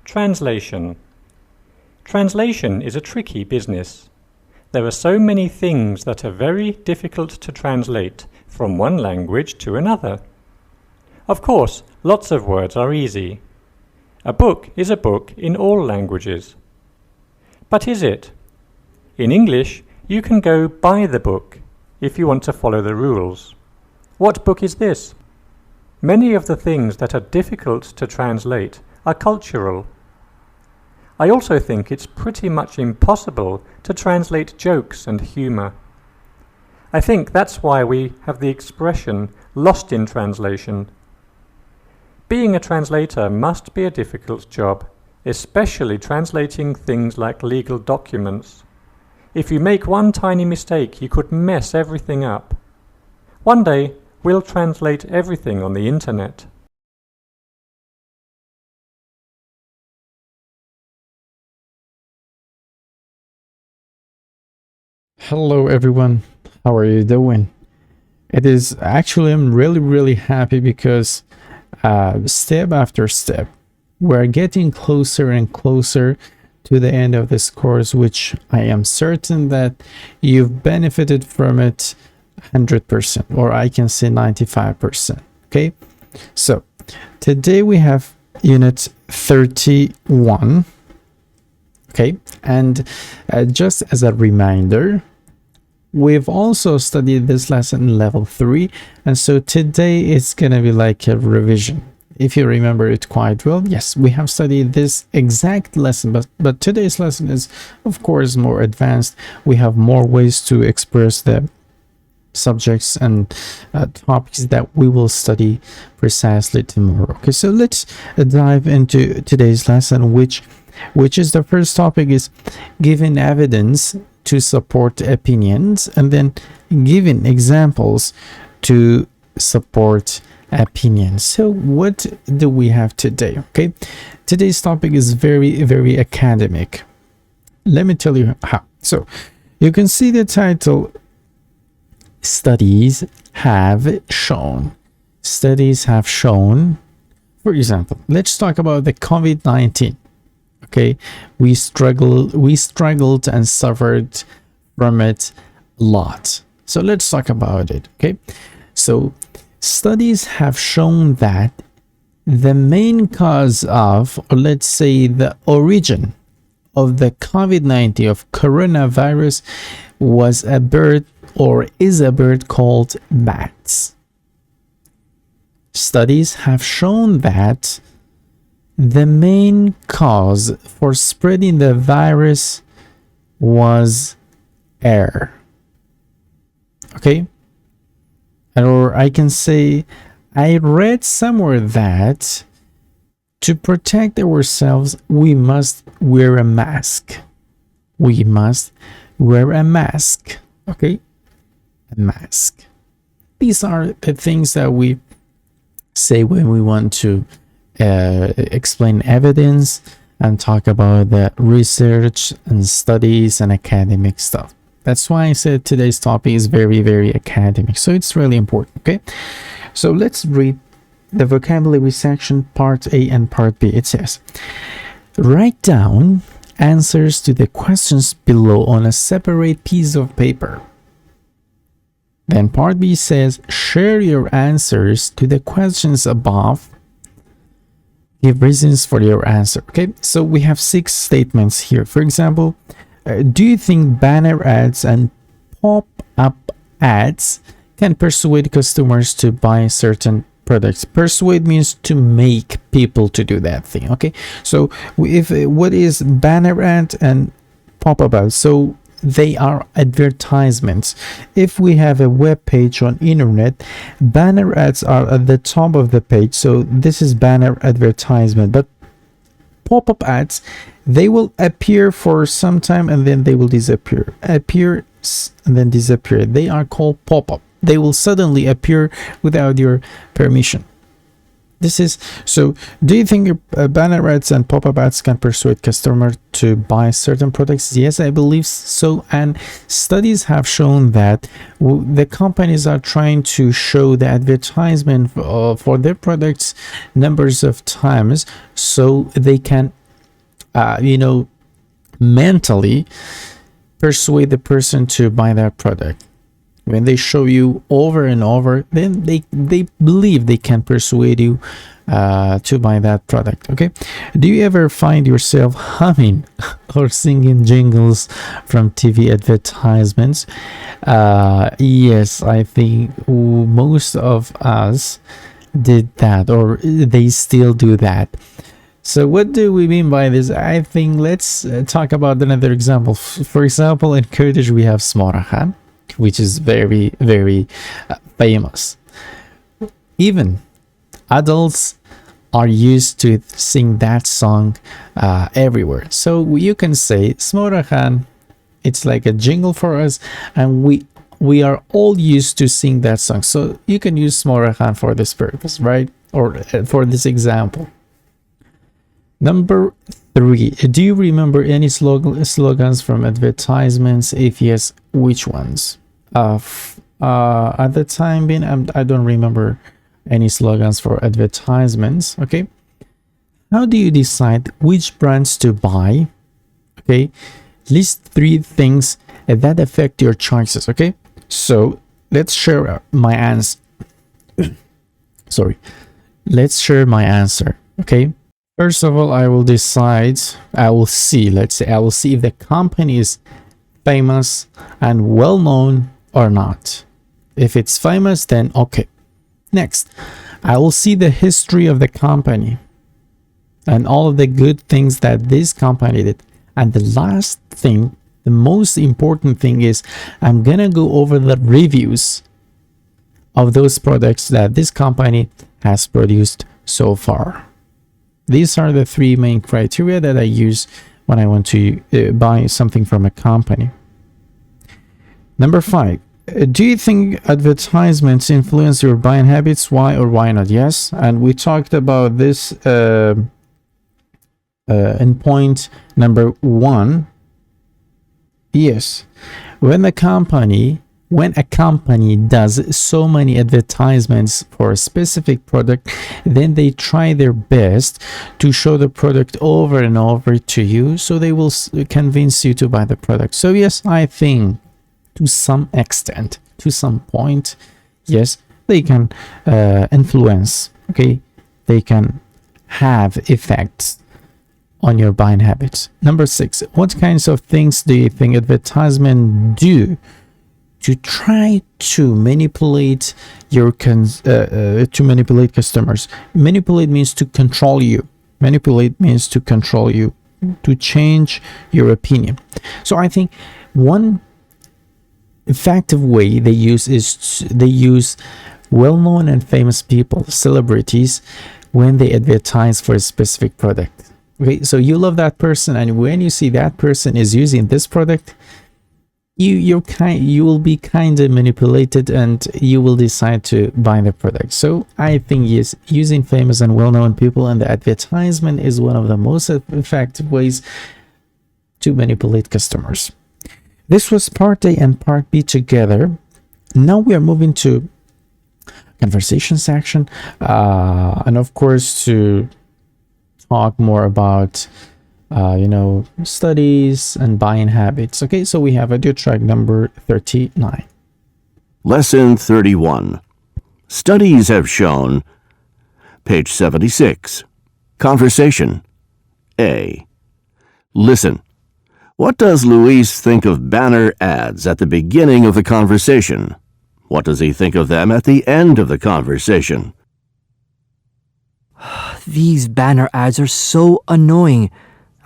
Translation. Translation is a tricky business. There are so many things that are very difficult to translate from one language to another. Of course, lots of words are easy. A book is a book in all languages. But is it? In English, you can go buy the book if you want to follow the rules. What book is this? Many of the things that are difficult to translate are cultural. I also think it's pretty much impossible to translate jokes and humour. I think that's why we have the expression lost in translation. Being a translator must be a difficult job, especially translating things like legal documents. If you make one tiny mistake, you could mess everything up. One day, we'll translate everything on the internet. Hello everyone, how are you doing? I'm really happy because step after step we're getting closer and closer to the end of this course, which I am certain that you've benefited from it 100%, or I can say 95%. Okay, so today we have unit 31. Okay, and just as a reminder, we've also studied this lesson in level 3, and so today it's gonna be like a revision. If you remember it quite well, yes, we have studied this exact lesson, but today's lesson is of course more advanced. We have more ways to express the subjects and topics that we will study precisely tomorrow. Okay, so let's dive into today's lesson, which is the first topic is giving evidence to support opinions, and then giving examples to support opinions. So what do we have today? Okay, today's topic is very academic. Let me tell you how. So you can see the title, studies have shown. Studies have shown. For example, let's talk about the COVID-19. Okay, we struggled and suffered from it a lot. So let's talk about it. Okay, so studies have shown that the main cause of, or let's say the origin of the COVID-19 of coronavirus was a bird, or is a bird called bats. Studies have shown that the main cause for spreading the virus was air. Okay, or I can say I read somewhere that to protect ourselves we must wear a mask. We must wear a mask. Okay, a mask. These are the things that we say when we want to explain evidence and talk about the research and studies and academic stuff. That's why I said today's topic is very academic, so it's really important. Okay, so let's read the vocabulary section, part A and part B. It says, write down answers to the questions below on a separate piece of paper. Then part B says, share your answers to the questions above. Give reasons for your answer. Okay, so we have 6 statements here. For example, do you think banner ads and pop-up ads can persuade customers to buy certain products? Persuade means to make people to do that thing. Okay, so if what is banner ad and pop-up ads? So they are advertisements. If we have a web page on internet, banner ads are at the top of the page, so this is banner advertisement. But pop-up ads, they will appear for some time and then they will disappear, appear and then disappear. They are called pop-up. They will suddenly appear without your permission. This is so. Do you think banner ads and pop-up ads can persuade customers to buy certain products? Yes, I believe so. And studies have shown that the companies are trying to show the advertisement for their products numbers of times so they can mentally persuade the person to buy that product. When they show you over and over, then they believe they can persuade you to buy that product. Okay, do you ever find yourself humming or singing jingles from TV advertisements? Yes, I think most of us did that, or they still do that. So what do we mean by this? I think let's talk about another example. For example, in Kurdish we have Smorahan, which is very, very famous. Even adults are used to sing that song everywhere. So you can say Smorahan, it's like a jingle for us, and we are all used to sing that song. So you can use Smorahan for this purpose, right? Or for this example. Number 3, do you remember any slogans from advertisements? If yes, which ones? At the time being, I don't remember any slogans for advertisements. Okay, how do you decide which brands to buy? Okay, list 3 things that affect your choices. Okay, so let's share my answer. Let's share my answer. Okay, first of all, I will see if the company is famous and well known or not. If it's famous, then okay. Next, I will see the history of the company and all of the good things that this company did. And the last thing, the most important thing, is I'm gonna go over the reviews of those products that this company has produced so far. These are the 3 main criteria that I use when I want to buy something from a company. Number 5, do you think advertisements influence your buying habits? Why or why not? Yes, and we talked about this in point number 1. Yes, when a company does so many advertisements for a specific product, then they try their best to show the product over and over to you, so they will convince you to buy the product. So yes, I think to some extent, to some point, yes, they can influence. Okay, they can have effects on your buying habits. Number 6, what kinds of things do you think advertisements do to try to manipulate your customers? Manipulate means to control you. Manipulate means to control you, to change your opinion. So I think one effective way they use well-known and famous people, celebrities, when they advertise for a specific product. Okay, so you love that person, and when you see that person is using this product, you will be kind of manipulated, and you will decide to buy the product. So I think yes, using famous and well-known people in the advertisement is one of the most effective ways to manipulate customers. This was part A and part B together. Now we are moving to conversation section, and of course to talk more about studies and buying habits. Okay, so we have audio track number 39. Lesson 31. Studies have shown. Page 76. Conversation. A. Listen. What does Luis think of banner ads at the beginning of the conversation? What does he think of them at the end of the conversation? These banner ads are so annoying.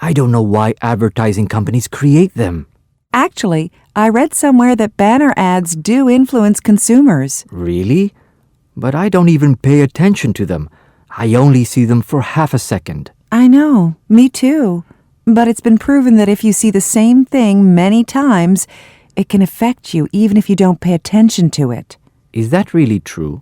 I don't know why advertising companies create them. Actually, I read somewhere that banner ads do influence consumers. Really? But I don't even pay attention to them. I only see them for half a second. I know, me too. But it's been proven that if you see the same thing many times, it can affect you even if you don't pay attention to it. Is that really true?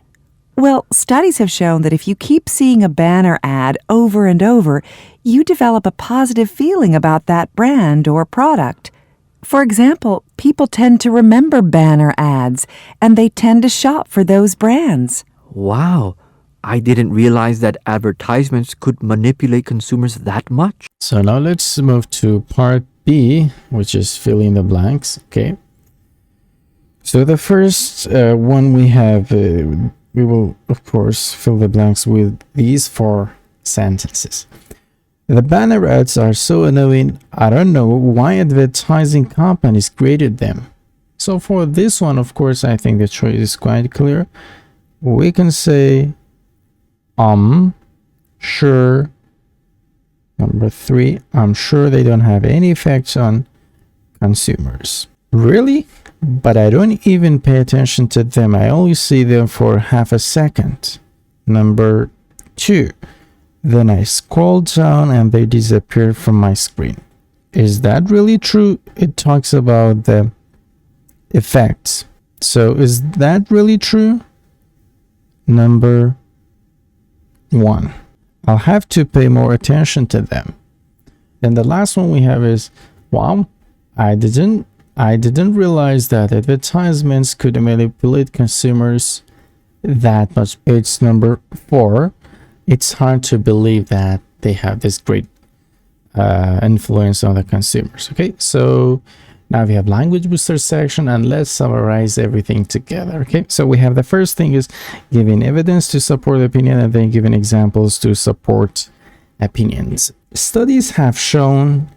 Well, studies have shown that if you keep seeing a banner ad over and over, you develop a positive feeling about that brand or product. For example, people tend to remember banner ads, and they tend to shop for those brands. Wow, I didn't realize that advertisements could manipulate consumers that much. So now let's move to part B, which is fill in the blanks. Okay. So the first one we have, we will, of course, fill the blanks with these 4 sentences. The banner ads are so annoying, I don't know why advertising companies created them. So for this one, of course, I think the choice is quite clear. We can say, sure. Number 3, I'm sure they don't have any effects on consumers. Really? But I don't even pay attention to them. I only see them for half a second. Number 2, then I scroll down and they disappear from my screen. Is that really true? It talks about the effects. So is that really true? Number 1. I'll have to pay more attention to them. Then the last one we have is, wow, I didn't realize that advertisements could manipulate consumers that much. It's number 4. It's hard to believe that they have this great influence on the consumers. Okay, so now we have language booster section, and let's summarize everything together. Okay, so we have the first thing is giving evidence to support opinion, and then giving examples to support opinions. Studies have shown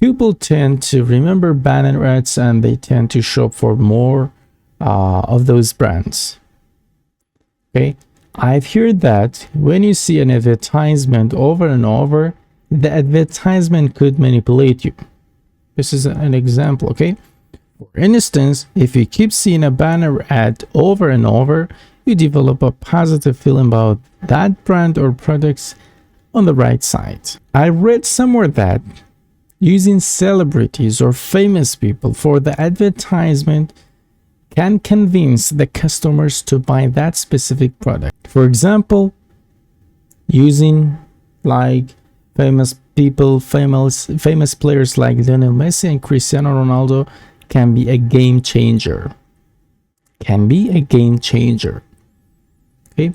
people tend to remember banner ads, and they tend to shop for more of those brands. Okay, I've heard that when you see an advertisement over and over, the advertisement could manipulate you. This is an example, okay? For instance, if you keep seeing a banner ad over and over, you develop a positive feeling about that brand or products on the right side. I read somewhere that using celebrities or famous people for the advertisement can convince the customers to buy that specific product. For example, using like famous people, famous players like Lionel Messi and Cristiano Ronaldo can be a game changer. Okay,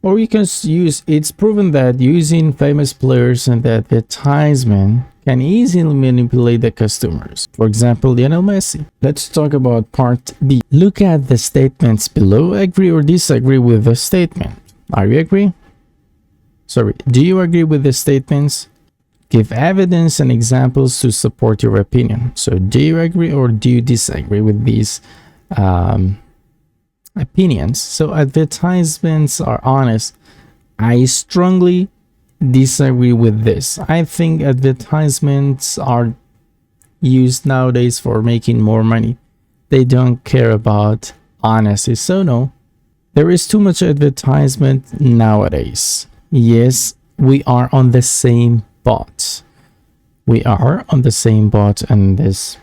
or you can use, it's proven that using famous players in the advertisement can easily manipulate the customers. For example, Lionel Messi. Let's talk about part B. Look at the statements below. Agree or disagree with the statement. Are you agree? Sorry, do you agree with the statements? Give evidence and examples to support your opinion. So do you agree or do you disagree with these opinions? So advertisements are honest. I strongly disagree with this. I think advertisements are used nowadays for making more money. They don't care about honesty. So no, there is too much advertisement nowadays. Yes, we are on the same boat. We are on the same boat in this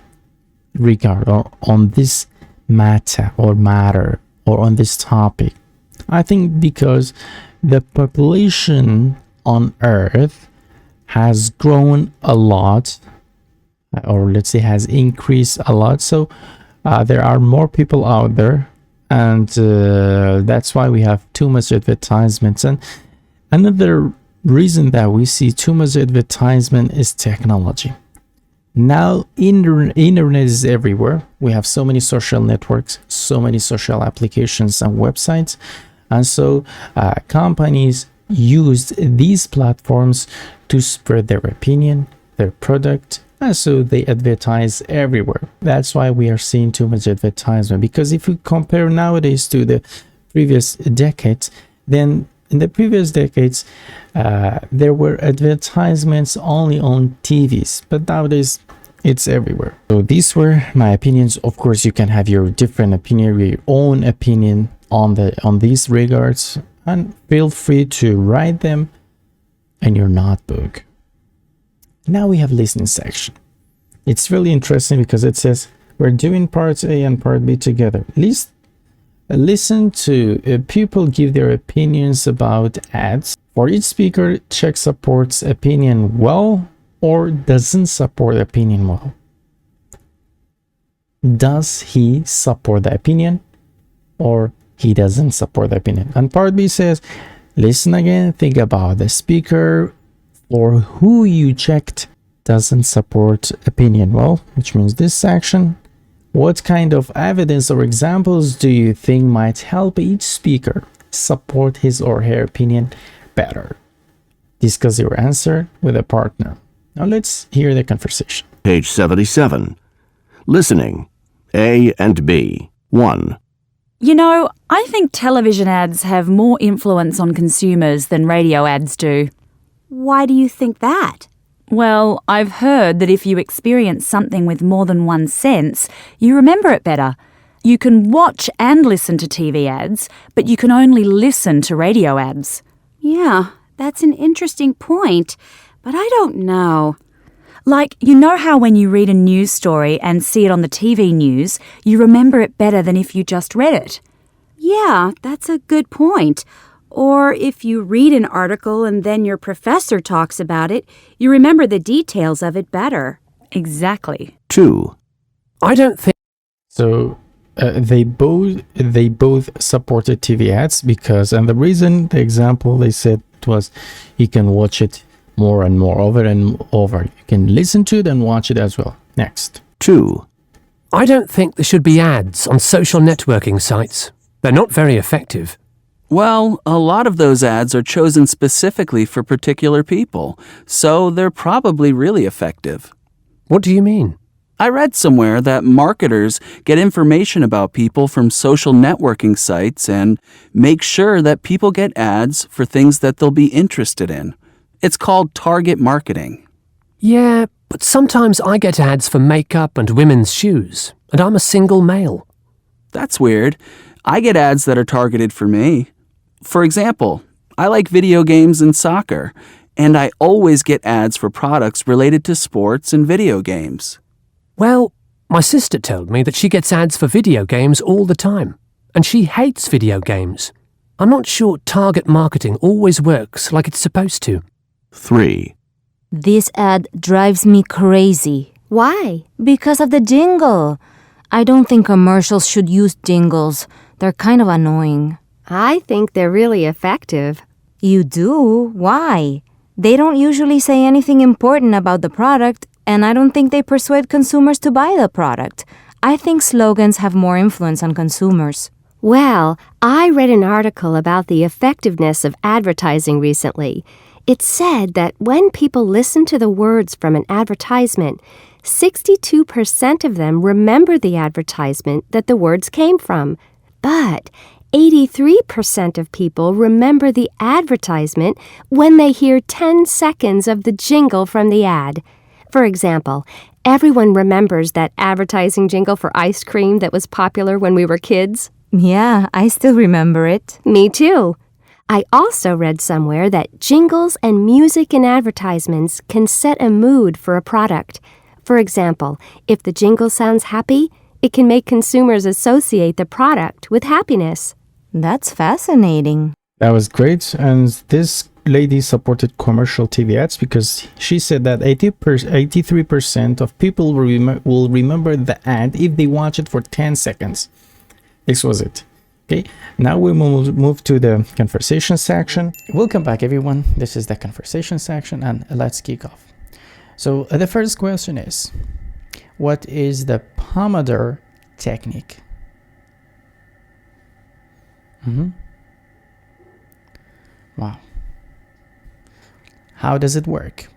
regard, or on this matter, or on this topic. I think because the population on Earth has grown a lot, or let's say has increased a lot. So there are more people out there, and that's why we have too much advertisements. And another reason that we see too much advertisement is technology. Now internet is everywhere. We have so many social networks, so many social applications and websites, and so companies use these platforms to spread their opinion, their product, and so they advertise everywhere. That's why we are seeing too much advertisement, because if you compare nowadays to the previous decades, then in the previous decades, there were advertisements only on TVs, but nowadays it's everywhere. So these were my opinions. Of course, you can have your different opinion, your own opinion on these regards, and feel free to write them in your notebook. Now we have listening section. It's really interesting because it says we're doing part A and part B together. Listen to people give their opinions about ads. For each speaker, check supports opinion well or doesn't support opinion well. Does he support the opinion or he doesn't support the opinion. And part B says, listen again, think about the speaker or who you checked doesn't support opinion. Well, which means this section. What kind of evidence or examples do you think might help each speaker support his or her opinion better? Discuss your answer with a partner. Now let's hear the conversation. Page 77. Listening. A and B. 1. You know, I think television ads have more influence on consumers than radio ads do. Why do you think that? Well, I've heard that if you experience something with more than one sense, you remember it better. You can watch and listen to TV ads, but you can only listen to radio ads. Yeah, that's an interesting point, but I don't know. Like, you know how when you read a news story and see it on the TV news, you remember it better than if you just read it? Yeah, that's a good point. Or if you read an article and then your professor talks about it, you remember the details of it better. Exactly. 2. I don't think... So they both supported TV ads because, and the reason, the example they said was, you can watch it more and more, over and over. You can listen to it and watch it as well. Next. 2. I don't think there should be ads on social networking sites. They're not very effective. Well, a lot of those ads are chosen specifically for particular people, so they're probably really effective. What do you mean? I read somewhere that marketers get information about people from social networking sites and make sure that people get ads for things that they'll be interested in. It's called target marketing. Yeah, but sometimes I get ads for makeup and women's shoes, and I'm a single male. That's weird. I get ads that are targeted for me. For example, I like video games and soccer, and I always get ads for products related to sports and video games. Well, my sister told me that she gets ads for video games all the time, and she hates video games. I'm not sure target marketing always works like it's supposed to. 3. This ad drives me crazy. Why? Because of the jingle. I don't think commercials should use jingles. They're kind of annoying. I think they're really effective. You do? Why? They don't usually say anything important about the product, and I don't think they persuade consumers to buy the product. I think slogans have more influence on consumers. Well, I read an article about the effectiveness of advertising recently. It said that when people listen to the words from an advertisement, 62% of them remember the advertisement that the words came from. But 83% of people remember the advertisement when they hear 10 seconds of the jingle from the ad. For example, everyone remembers that advertising jingle for ice cream that was popular when we were kids. Yeah, I still remember it. Me too. I also read somewhere that jingles and music in advertisements can set a mood for a product. For example, if the jingle sounds happy, it can make consumers associate the product with happiness. That's fascinating. That was great. And this lady supported commercial TV ads because she said that 83% of people will remember the ad if they watch it for 10 seconds. This was it. Okay, now we will move to the conversation section. Welcome back, everyone. This is the conversation section, and let's kick off. So the first question is, what is the Pomodor Technique? Wow. How does it work?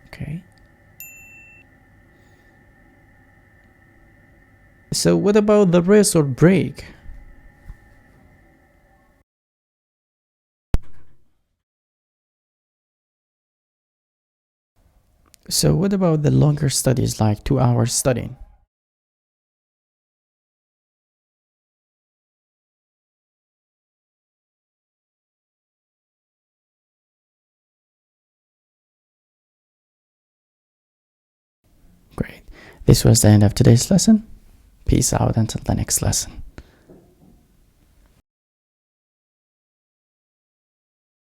Okay. So what about the rest or break? So what about the longer studies, like 2 hours studying? Great. This was the end of today's lesson. Peace out until the next lesson.